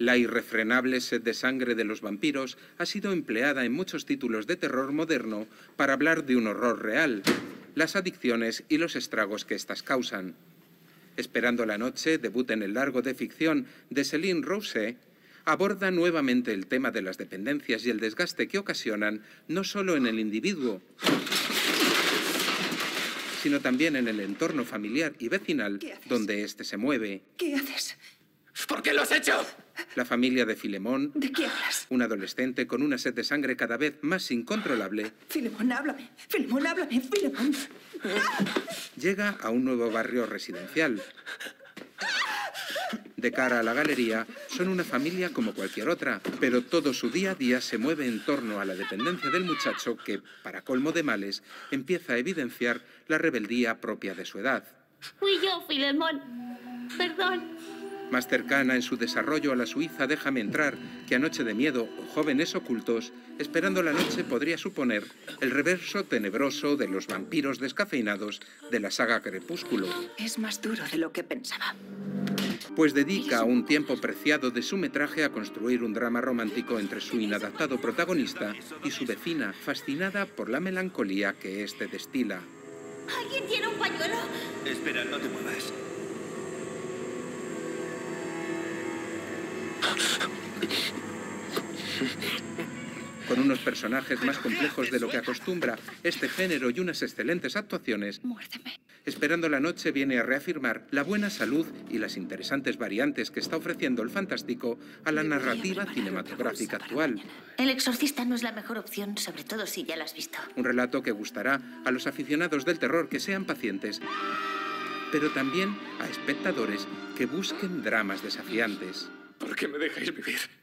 La irrefrenable sed de sangre de los vampiros ha sido empleada en muchos títulos de terror moderno para hablar de un horror real, las adicciones y los estragos que éstas causan. Esperando la noche, debut en el largo de ficción de Céline Rousset, aborda nuevamente el tema de las dependencias y el desgaste que ocasionan no solo en el individuo, sino también en el entorno familiar y vecinal donde éste se mueve. ¿Qué haces? ¿Por qué lo has hecho? La familia de Filemón, ¿De qué hablas? un adolescente con una sed de sangre cada vez más incontrolable, Filemón, háblame. Filemón, háblame. Filemón. llega a un nuevo barrio residencial. De cara a la galería, son una familia como cualquier otra, pero todo su día a día se mueve en torno a la dependencia del muchacho que, para colmo de males, empieza a evidenciar la rebeldía propia de su edad. Fui yo, Filemón. Perdón. Más cercana en su desarrollo a la Suiza Déjame entrar que a Noche de miedo o Jóvenes ocultos, Esperando la noche podría suponer el reverso tenebroso de los vampiros descafeinados de la saga Crepúsculo. Es más duro de lo que pensaba. Pues dedica un tiempo preciado de su metraje a construir un drama romántico entre su inadaptado protagonista y su vecina, fascinada por la melancolía que éste destila. ¿Alguien tiene un pañuelo? Espera, no te muevas. Con unos personajes más complejos de lo que acostumbra este género y unas excelentes actuaciones, Muérdeme. Esperando la noche viene a reafirmar la buena salud y las interesantes variantes que está ofreciendo el fantástico a la narrativa cinematográfica actual. El exorcista no es la mejor opción, sobre todo si ya la has visto. Un relato que gustará a los aficionados del terror que sean pacientes, pero también a espectadores que busquen dramas desafiantes. ¿Por qué me dejáis vivir?